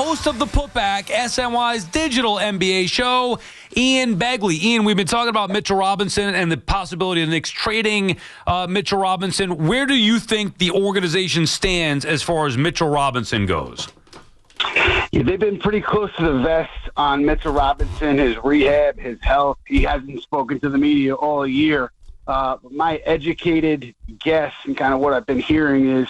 host of The Putback, SNY's digital NBA show, Ian Begley. Ian, we've been talking about Mitchell Robinson and the possibility of the Knicks trading Mitchell Robinson. Where do you think the organization stands as far as Mitchell Robinson goes? Yeah, they've been pretty close to the vest on Mitchell Robinson, his rehab, his health. He hasn't spoken to the media all year. My educated guess and kind of what I've been hearing is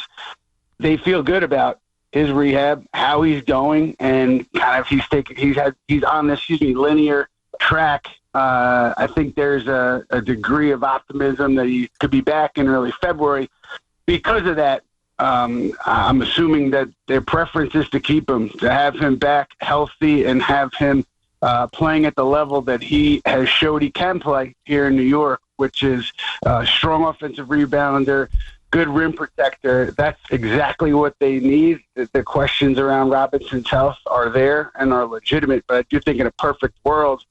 they feel good about his rehab, how he's going, and kind of he's on this linear track. I think there's a degree of optimism that he could be back in early February. Because of that, I'm assuming that their preference is to keep him, to have him back healthy and have him playing at the level that he has showed he can play here in New York, which is a strong offensive rebounder, good rim protector. That's exactly what they need. The questions around Robinson's health are there and are legitimate, but I do think in a perfect world,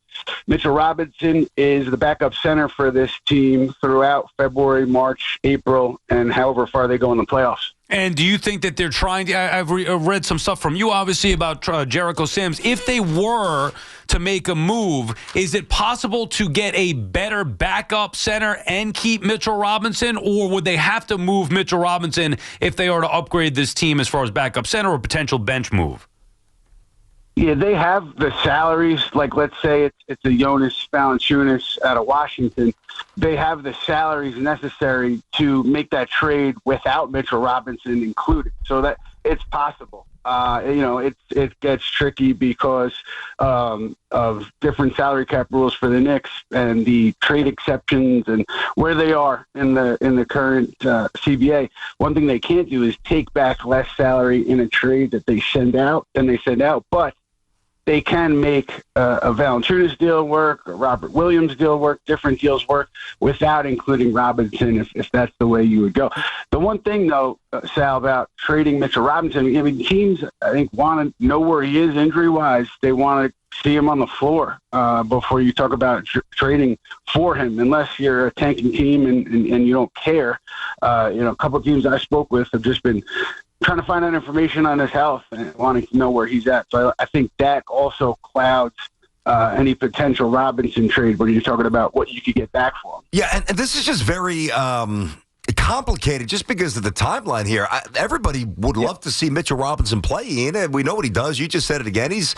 Mitchell Robinson is the backup center for this team throughout February, March, April, and however far they go in the playoffs. And do you think that they're trying to – I've read some stuff from you, obviously, about Jericho Sims. If they were to make a move, is it possible to get a better backup center and keep Mitchell Robinson, or would they have to move Mitchell Robinson if they are to upgrade this team as far as backup center or potential bench move? Yeah, they have the salaries. Like, let's say it's a Jonas Valanciunas out of Washington. They have the salaries necessary to make that trade without Mitchell Robinson included. So that it's possible. It gets tricky because of different salary cap rules for the Knicks and the trade exceptions and where they are in the current CBA. One thing they can't do is take back less salary in a trade that they send out, but they can make a Valanciunas deal work, a Robert Williams deal work, different deals work without including Robinson if that's the way you would go. The one thing, though, Sal, about trading Mitchell Robinson, I mean, teams, I think, want to know where he is injury-wise. They want to see him on the floor before you talk about trading for him, unless you're a tanking team and you don't care. A couple of teams I spoke with have just been trying to find out information on his health and wanting to know where he's at. So I think that also clouds any potential Robinson trade when you're talking about what you could get back for him. Yeah, and this is just very complicated just because of the timeline here. Everybody would love to see Mitchell Robinson play, Ian, and we know what he does. You just said it again. He's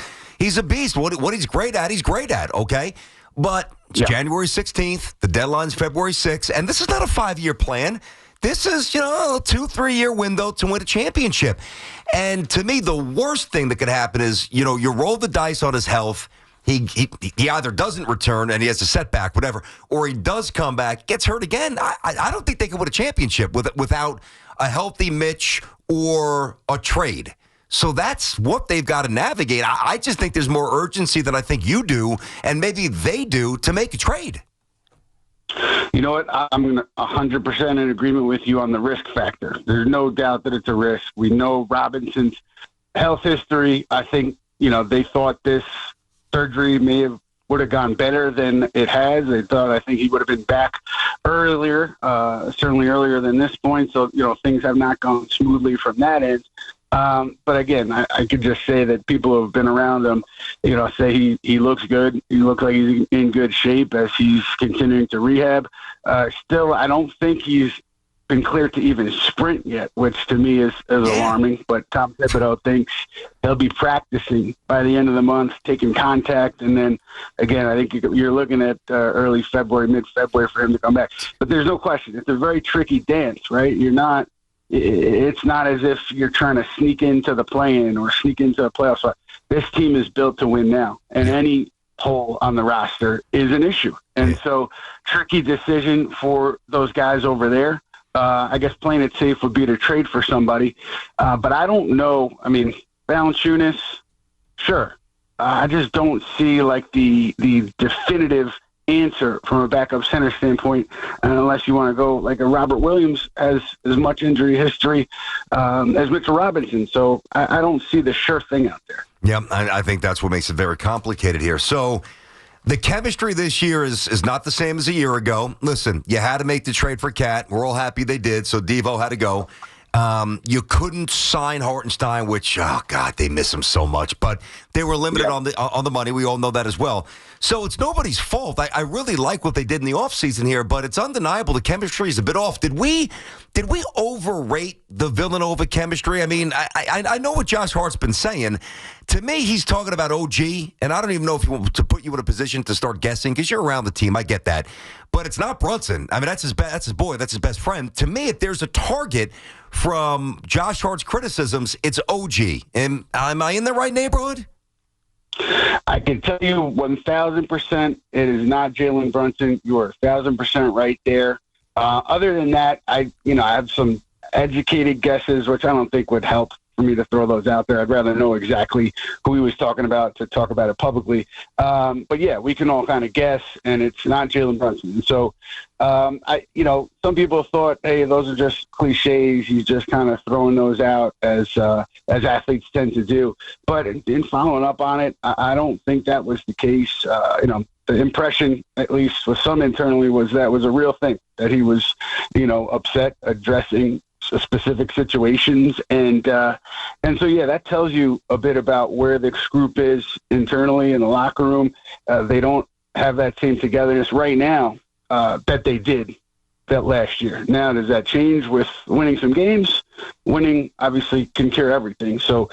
a beast. What he's great at, okay? But it's January 16th. The deadline's February 6th, and this is not a 5-year plan. This is, a 2-3 year window to win a championship. And to me, the worst thing that could happen is, you roll the dice on his health. He either doesn't return and he has a setback, whatever, or he does come back, gets hurt again. I don't think they can win a championship without a healthy Mitch or a trade. So that's what they've got to navigate. I just think there's more urgency than I think you do, and maybe they do, to make a trade. You know what? I'm 100% in agreement with you on the risk factor. There's no doubt that it's a risk. We know Robinson's health history. I think, they thought this surgery would have gone better than it has. I think he would have been back earlier, certainly earlier than this point. So, things have not gone smoothly from that end. But again, I could just say that people who have been around him, say he looks good. He looks like he's in good shape as he's continuing to rehab. Still, I don't think he's been cleared to even sprint yet, which to me is alarming. But Tom Thibodeau thinks he'll be practicing by the end of the month, taking contact. And then, again, I think you're looking at early February, mid-February for him to come back. But there's no question. It's a very tricky dance, right? It's not as if you're trying to sneak into the play-in or sneak into the playoffs. This team is built to win now, and any hole on the roster is an issue. And so tricky decision for those guys over there. I guess playing it safe would be to trade for somebody. But I don't know. I mean, Valanciunas, sure. I just don't see like the definitive answer from a backup center standpoint, unless you want to go like a Robert Williams has as much injury history as Mitchell Robinson. So I don't see the sure thing out there. Yeah, I think that's what makes it very complicated here. So the chemistry this year is not the same as a year ago. Listen, you had to make the trade for Cat. We're all happy they did, so Devo had to go. You couldn't sign Hartenstein, which, oh, God, they miss him so much. But they were limited on the money. We all know that as well. So it's nobody's fault. I really like what they did in the offseason here, but it's undeniable the chemistry is a bit off. Did we overrate the Villanova chemistry? I mean, I know what Josh Hart's been saying. To me, he's talking about OG, and I don't even know if he wants to put you in a position to start guessing because you're around the team. I get that. But it's not Brunson. I mean, that's his boy. That's his best friend. To me, if there's a target from Josh Hart's criticisms, it's OG. Am I in the right neighborhood? I can tell you 1,000% it is not Jalen Brunson. You are 1,000% right there. Other than that, I have some educated guesses, which I don't think would help for me to throw those out there. I'd rather know exactly who he was talking about to talk about it publicly. But yeah, we can all kind of guess, and it's not Jalen Brunson. So, some people thought, hey, those are just cliches. He's just kind of throwing those out as athletes tend to do. But in following up on it, I don't think that was the case. The impression, at least with some internally, was that was a real thing, that he was, upset addressing specific situations. And so, yeah, that tells you a bit about where this group is internally in the locker room. They don't have that same togetherness right now that they did that last year. Now, does that change with winning some games? Winning, obviously, can cure everything. So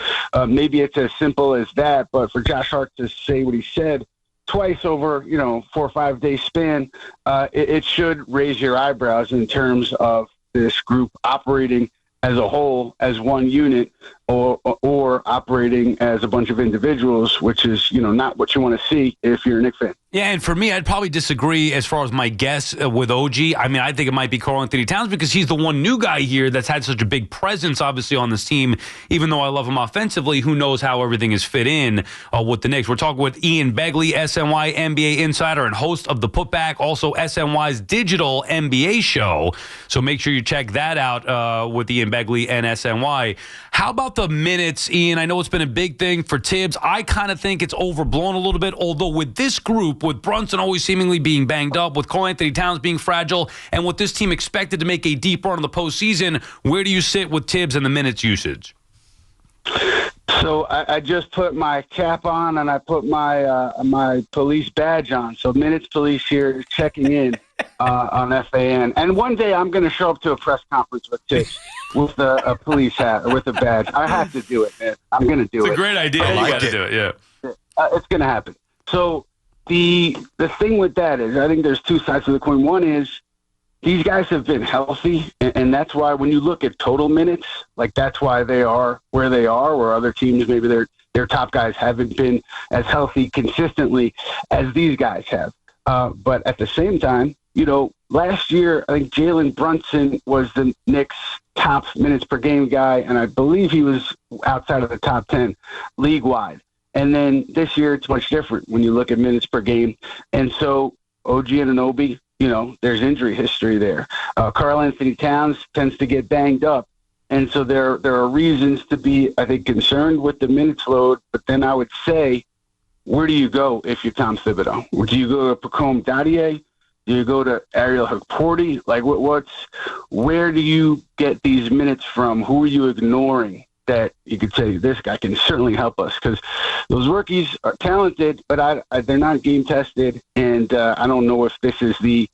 maybe it's as simple as that. But for Josh Hart to say what he said twice over, 4 or 5 day span, it should raise your eyebrows in terms of this group operating as a whole, as one unit, or operating as a bunch of individuals, which is, not what you want to see if you're a Knicks fan. Yeah, and for me, I'd probably disagree as far as my guess with OG. I mean, I think it might be Karl Anthony Towns because he's the one new guy here that's had such a big presence, obviously, on this team. Even though I love him offensively, who knows how everything is fit in with the Knicks. We're talking with Ian Begley, SNY NBA insider and host of The Putback, also SNY's digital NBA show. So make sure you check that out with Ian Begley and SNY. How about the minutes, Ian? I know it's been a big thing for Tibbs. I kind of think it's overblown a little bit, although with this group, with Brunson always seemingly being banged up, with Karl Anthony Towns being fragile, and with this team expected to make a deep run in the postseason, where do you sit with Tibbs and the minutes usage? So I just put my cap on and I put my my police badge on. So Minutes Police here is checking in on FAN. And one day I'm going to show up to a press conference with Tibbs with a police hat or with a badge. I have to do it, man. I'm going to do it. It's a great idea. You got to do it, yeah. It's going to happen. So the thing with that is I think there's two sides to the coin. One is these guys have been healthy, and that's why when you look at total minutes, like that's why they are where they are, where other teams, maybe their top guys haven't been as healthy consistently as these guys have. But at the same time, last year, I think Jalen Brunson was the Knicks' top minutes per game guy, and I believe he was outside of the top 10 league-wide. And then this year, it's much different when you look at minutes per game. And so OG Anunoby, there's injury history there. Karl Anthony Towns tends to get banged up. And so there are reasons to be, I think, concerned with the minutes load. But then I would say, where do you go if you're Tom Thibodeau? Do you go to Pacome Dadier? Do you go to Ariel Hukporti? Like, where do you get these minutes from? Who are you ignoring that you could say this guy can certainly help us? Because those rookies are talented, but they're not game tested, and I don't know if this is the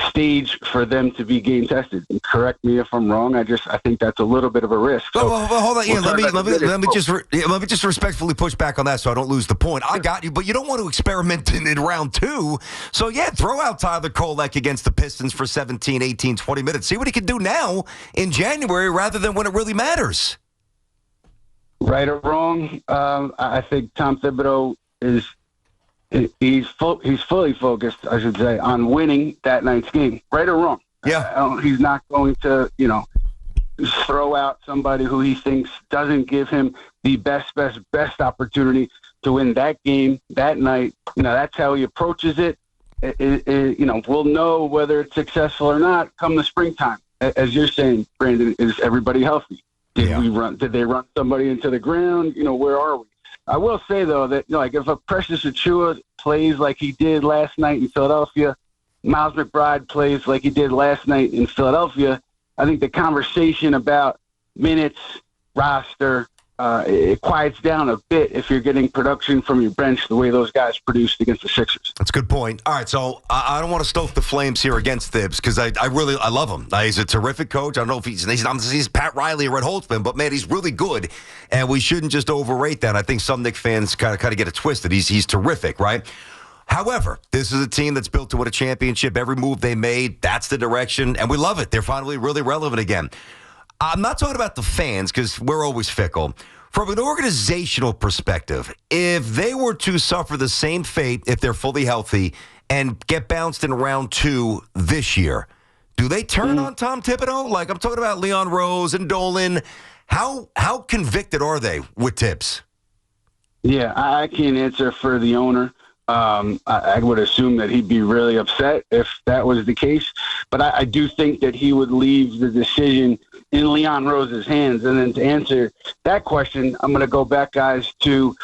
stage for them to be game tested. And correct me if I'm wrong. I think that's a little bit of a risk. So, well, hold on, Ian. Let me just respectfully push back on that so I don't lose the point. I got you, but you don't want to experiment in round two. So yeah, throw out Tyler Kolek against the Pistons for 17, 18, 20 minutes. See what he can do now in January rather than when it really matters. Right or wrong, I think Tom Thibodeau he's fully focused, I should say, on winning that night's game. Right or wrong. Yeah. He's not going to, throw out somebody who he thinks doesn't give him the best opportunity to win that game that night. That's how he approaches it. We'll know whether it's successful or not come the springtime. As you're saying, Brandon, is everybody healthy? Did they run somebody into the ground? Where are we? I will say, though, that if a Precious Achiuwa plays like he did last night in Philadelphia, Miles McBride plays like he did last night in Philadelphia, I think the conversation about minutes, roster. It quiets down a bit if you're getting production from your bench the way those guys produced against the Sixers. That's a good point. All right, so I don't want to stoke the flames here against Thibs because I love him. He's a terrific coach. I don't know if he's Pat Riley or Red Holtzman, but, man, he's really good, and we shouldn't just overrate that. I think some Knicks fans kind of get it twisted. He's terrific, right? However, this is a team that's built to win a championship. Every move they made, that's the direction, and we love it. They're finally really relevant again. I'm not talking about the fans because we're always fickle. From an organizational perspective, if they were to suffer the same fate if they're fully healthy and get bounced in round 2 this year, do they turn on Tom Thibodeau? Like, I'm talking about Leon Rose and Dolan. How convicted are they with Tibbs? Yeah, I can't answer for the owner. I would assume that he'd be really upset if that was the case. But I do think that he would leave the decision in Leon Rose's hands. And then to answer that question, I'm going to go back, guys, to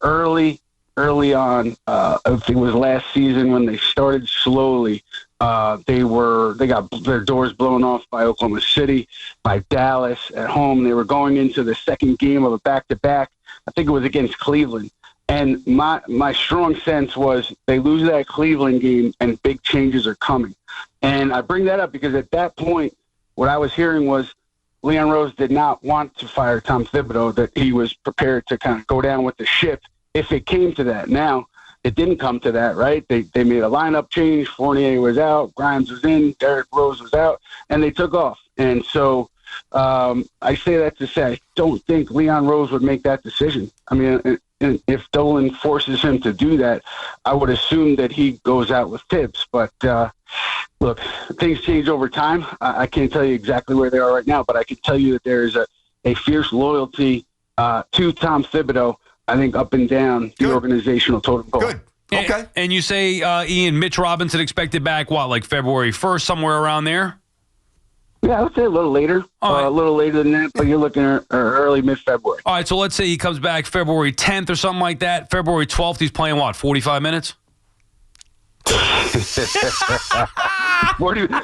early on. I think it was last season when they started slowly. They got their doors blown off by Oklahoma City, by Dallas at home. They were going into the second game of a back-to-back. I think it was against Cleveland. And my strong sense was they lose that Cleveland game and big changes are coming. And I bring that up because at that point, what I was hearing was Leon Rose did not want to fire Tom Thibodeau, that he was prepared to kind of go down with the ship if it came to that. Now, it didn't come to that, right? They made a lineup change. Fournier was out. Grimes was in. Derrick Rose was out. And they took off. And so I say that to say I don't think Leon Rose would make that decision. I mean, if Dolan forces him to do that, I would assume that he goes out with Tibbs. But, look, things change over time. I can't tell you exactly where they are right now, but I can tell you that there is a fierce loyalty to Tom Thibodeau, I think, up and down the organizational totem pole. Good. Okay. And you say, Ian, Mitch Robinson expected back, like February 1st, somewhere around there? Yeah, I would say a little later. Right. A little later than that, but you're looking at early, mid-February. All right, so let's say he comes back February 10th or something like that. February 12th, he's playing 45 minutes?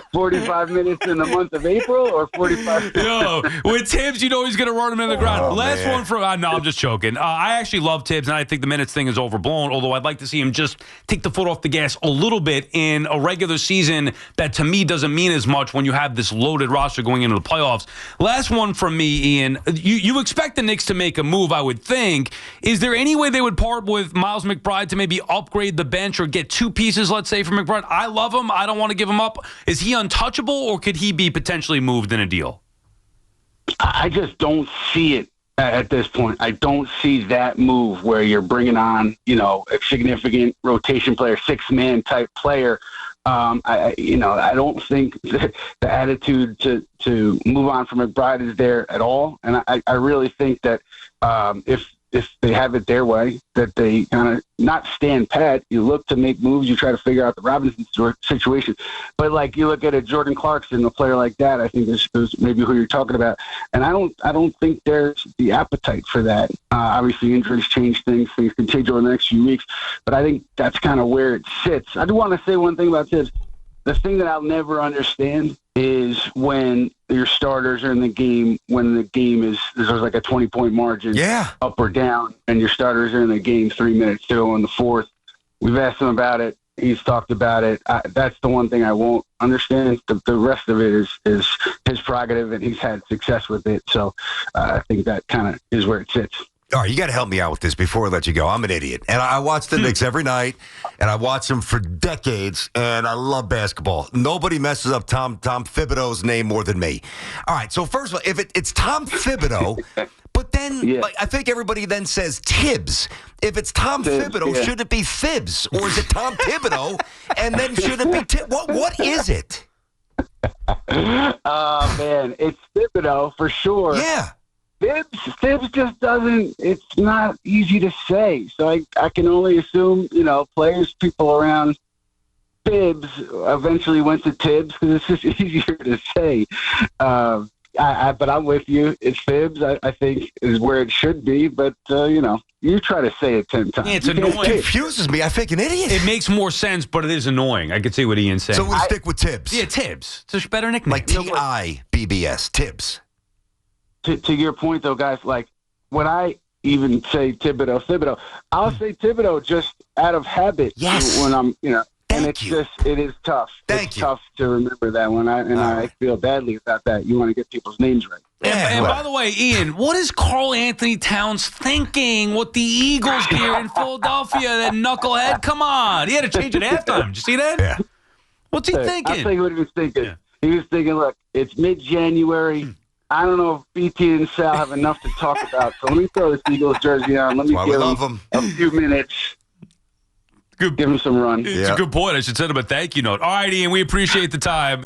45 minutes in the month of April or 45 minutes? Yo, with Tibbs, you know he's going to run him in the ground. Last man. one from no, I'm just joking. I actually love Tibbs, and I think the minutes thing is overblown, although I'd like to see him just take the foot off the gas a little bit in a regular season that, to me, doesn't mean as much when you have this loaded roster going into the playoffs. Last one from me, Ian. You expect the Knicks to make a move, I would think. Is there any way they would part with Miles McBride to maybe upgrade the bench or get two pieces, let's say, for McBride? I love him. I don't want to give him up. Is he untouchable, or could he be potentially moved in a deal? I just don't see it at this point. I don't see that move where you're bringing on, a significant rotation player, six-man type player. I don't think the attitude to move on from McBride is there at all. And I really think that if they have it their way, that they kind of not stand pat. You look to make moves. You try to figure out the Robinson situation. But, like, you look at a Jordan Clarkson, a player like that, I think is maybe who you're talking about. And I don't think there's the appetite for that. Obviously, injuries change things. Things can change over the next few weeks. But I think that's kind of where it sits. I do want to say one thing about this. The thing that I'll never understand is when your starters are in the game, when the game there's like a 20-point margin up or down, and your starters are in the game 3 minutes to go in the fourth. We've asked him about it. He's talked about it. That's the one thing I won't understand. The rest of it is his prerogative, and he's had success with it. So I think that kind of is where it sits. All right, you got to help me out with this before I let you go. I'm an idiot. And I watch the Knicks every night, and I watch them for decades, and I love basketball. Nobody messes up Tom Thibodeau's name more than me. All right, so first of all, if it's Tom Thibodeau, but then I think everybody then says Tibbs. If it's Tom Thibodeau, should it be Thibs? Or is it Tom Thibodeau, and then should it be Tibbs? What is it? Oh, man, it's Thibodeau for sure. Yeah. Tibbs just doesn't, it's not easy to say. So I can only assume, players, people around Tibbs eventually went to Tibbs because it's just easier to say. But I'm with you. It's Tibbs, I think, is where it should be. But, you try to say it 10 times. Yeah, it's annoying. It confuses me. I think an idiot. It makes more sense, but it is annoying. I could see what Ian's saying. So we'll stick with Tibbs. Yeah, Tibbs. It's a better nickname. Like Tibbs. Tibbs. to your point, though, guys, like when I even say Thibodeau, I'll say Thibodeau just out of habit. Yes. When I'm, and Thank you. it is tough. Thank you. Tough to remember that when I feel badly about that. You want to get people's names right. And by the way, Ian, what is Karl Anthony Towns thinking with the Eagles gear in Philadelphia? That knucklehead! Come on, he had to change it halftime. Did you see that? Yeah. What's he thinking? I'll tell you what he was thinking. Yeah. He was thinking, look, it's mid-January. I don't know if BT and Sal have enough to talk about, so let me throw this Eagles jersey on. Let me give him a few minutes. Good. Give him some run. It's a good point. I should send him a thank you note. All right, Ian, we appreciate the time.